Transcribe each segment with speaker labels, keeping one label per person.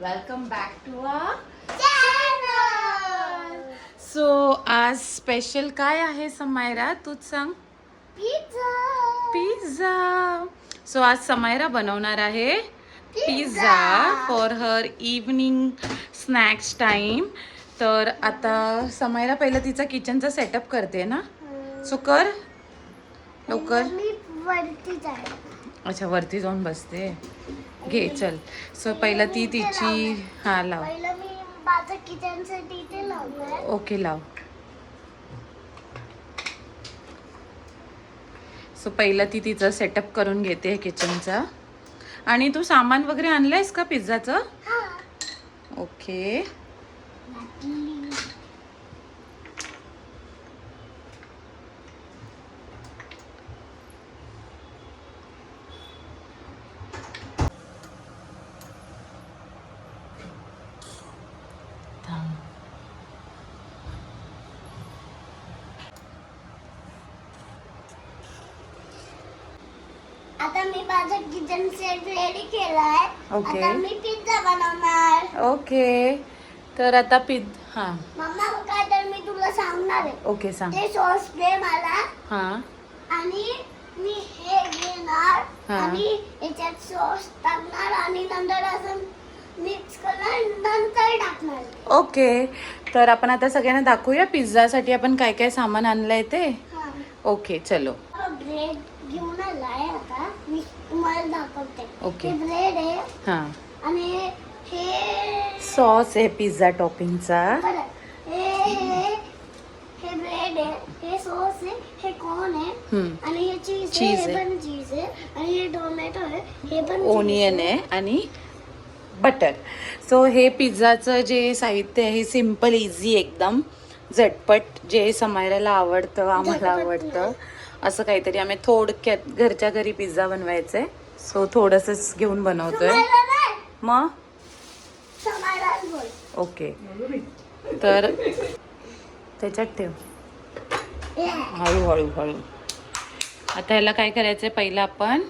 Speaker 1: Welcome back to our channel. So आज special काय आहे समायरा, तूच सांग. पिझ्झा. सो आज समायरा बनवणार आहे pizza for her evening snacks time. तर आता समायरा पहिला तिचा किचनचा सेटअप करते ना, सो कर लवकर. अच्छा, वरती जाऊन बसते. घे चल. सो पहिला ती तिची लाव. ओके लाव. सो पहिला ती तिचा सेटअप करून घेते किचनचा. आणि तू सामान वगैरे आणलंयस का पिझ्झाचं? ओके.
Speaker 2: आता मी माझा किचन सेट रेडी केलाय.
Speaker 1: ओके.
Speaker 2: आता मी पिझ्झा बनवणार.
Speaker 1: ओके. तर आता
Speaker 2: मम्मा काय तर मी तुला सांगणार आहे.
Speaker 1: ओके सांग.
Speaker 2: ते सॉस दे मला.
Speaker 1: हां.
Speaker 2: आणि मी हे घेणार आणि याच्यात सॉस टाकणार आणि नंतर असं मिक्स करणार नंतर टाकणार.
Speaker 1: ओके. तर आपण आता सगळ्यांना दाखवूया पिझ्झासाठी आपण काय काय सामान आणलंय ते. ओके चलो.
Speaker 2: ब्रेड घेऊन आलाय. आता मी तुम्हाला दाखवते.
Speaker 1: ओके.
Speaker 2: हे ब्रेड आहे.
Speaker 1: हां.
Speaker 2: आणि हे
Speaker 1: सॉस आहे पिझ्झा टॉपिंगचा.
Speaker 2: हे ब्रेड आहे. हे सॉस आहे. हे कॉर्न आहे. आणि हे चीज
Speaker 1: चीज
Speaker 2: आहे.
Speaker 1: आहे.
Speaker 2: हे पण चीज आहे. आणि हे टोमॅटो आहे. हे पण
Speaker 1: ओनियन आहे आणि बटर. सो हे पिझ्झाचं जे साहित्य आहे सिम्पल इझी एकदम झटपट, जे समायराला आवडतं आम्हाला आवडतं असं काहीतरी. आम्ही थोडक्यात घरच्या घरी पिझ्झा बनवायचं आहे. सो थोडंसंच घेऊन बनवतोय. मग ओके. तर त्याच्यात ठेव. हळूहळू हळू. आता ह्याला काय करायचंय, पहिलं आपण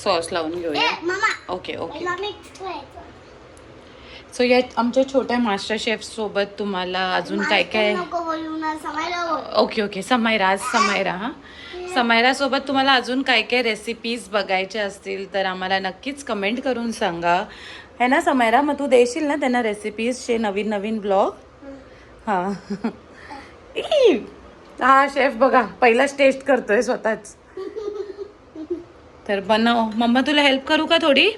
Speaker 1: सॉस लावून घेऊया. Okay okay. सो या आमच्या छोट्या मास्टर शेफ सोबत तुम्हाला अजून काय काय. Okay okay. समायरा आज समायरा समायरा सोबत तुम्हाला अजून काय काय रेसिपीज बघायच्या असतील तर आम्हाला नक्कीच कमेंट करून सांगा, है ना समायरा. मग तू देशील ना त्यांना रेसिपीजचे नवीन नवीन ब्लॉग. हां. हा शेफ बघा पहिलाच टेस्ट करतोय स्वतःच. तर बनव. मम्मा तुला हेल्प करू का थोडी?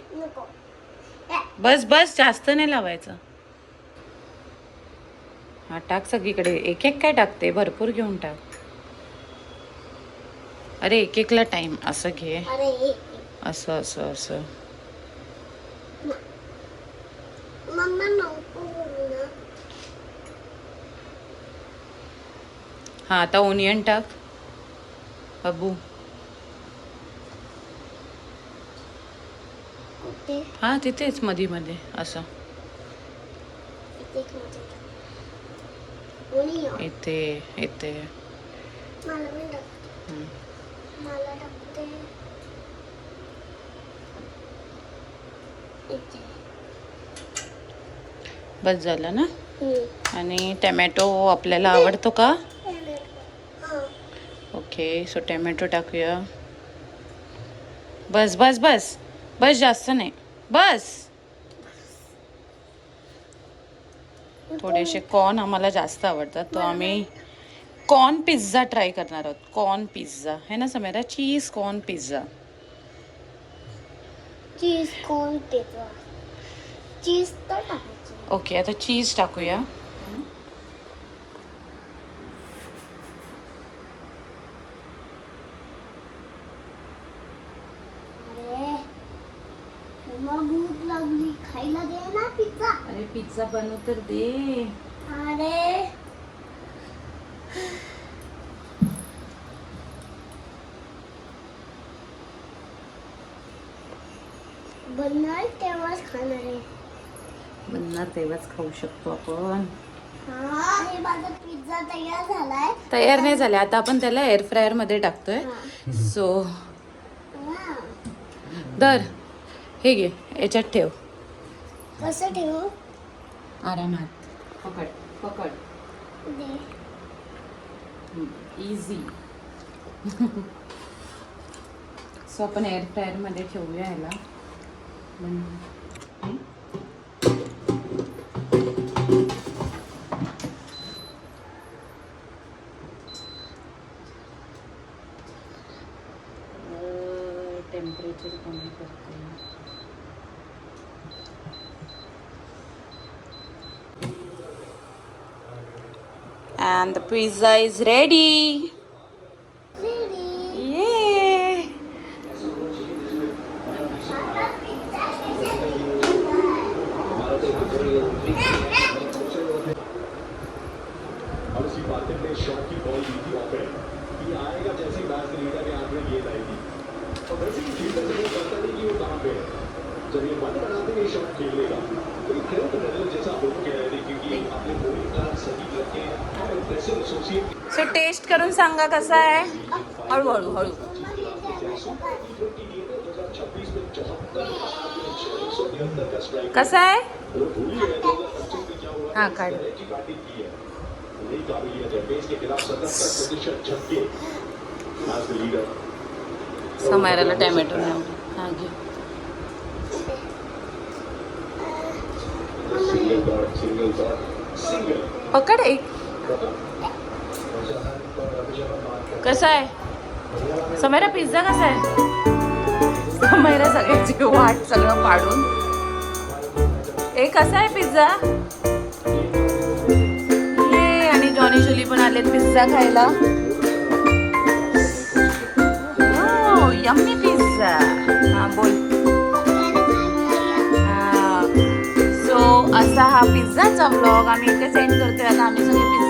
Speaker 1: बस बस, जास्त नाही लावायचं. हा टाक सगळीकडे. एक एक काय टाकते, भरपूर घेऊन टाक. अरे एक एकला टाइम. असं घे. असं असं असं. हा आता ओनियन टाक अबू. हा तिथेच मध्ये मध्ये असं. इथे इथे. बस झालं ना. आणि टोमॅटो आपल्याला आवडतो का? ओके. सो टोमॅटो टाकूया. बस बस बस बस, जास्त नाही. बस. थोडेसे कॉर्न आम्हाला जास्त आवडतात, तो आम्ही कॉर्न पिझ्झा ट्राय करणार आहोत. कॉर्न पिझ्झा है ना Sameera. Cheese corn pizza.
Speaker 2: Cheese corn pizza. Cheese तर टाकायचं.
Speaker 1: ओके आता चीज टाकूया.
Speaker 2: भूक लागली, खायला दे ना पिझ्झा.
Speaker 1: अरे पिझ्झा बनव तर दे.
Speaker 2: अरे बनणार तेव्हाच खाणार आहे.
Speaker 1: बनणार तेव्हाच खाऊ शकतो आपण.
Speaker 2: हे माझा पिझ्झा तयार झालाय.
Speaker 1: तयार नाही झाले, आता आपण त्याला एअर फ्रायर मध्ये टाकतोय. सो दर हे घे, याच्यात ठेव.
Speaker 2: कसं ठेवू
Speaker 1: आरामात. पकड पकड.
Speaker 2: दे.
Speaker 1: इझी. सो आपण एअर फ्रायर मध्ये ठेवूया ह्याला. टेम्परेचर कमी करते. And the pizza is ready. Yay!
Speaker 3: और उसी बात ने शॉट की बॉल दी थी ऑफ एंड ये आएगा जैसे ही मैच लीडर के हाथ में गेंद आएगी और वैसे ही फील्डर से वो पता नहीं कि वो कहाँ पे है जब ये मन बनाते हैं ये शॉट खेलेगा तो ये खेल तो मतलब जैसा आप लोग कह रहे थे क्योंकि अपने बॉलिंग का सही करके प्रेशर एसोसिएट
Speaker 1: सो टेस्ट करून सांगा कसा आहे. हळूहळू हळू. कसा आहे. हा काढ.
Speaker 3: नई काबिलियत है पेस के खिलाफ 77% छक्के आज द लीडर
Speaker 1: समायराला टॅमॅटो नाही. हा घे.
Speaker 3: सिंगल
Speaker 1: पकड एक. कसा आहे समायरा पिझ्झा कसा आहे. समायरा सगळ्याची वाट सगळं पाडून. एक कसा आहे पिझ्झा. आणि जॉनी जुली पण आलेत पिझ्झा खायला. Yummy pizza. हा बोल. सो असा हा पिझ्झाचा व्लॉग आम्ही इथे सेंड करतोय. आता आम्ही सगळे पिझ्झा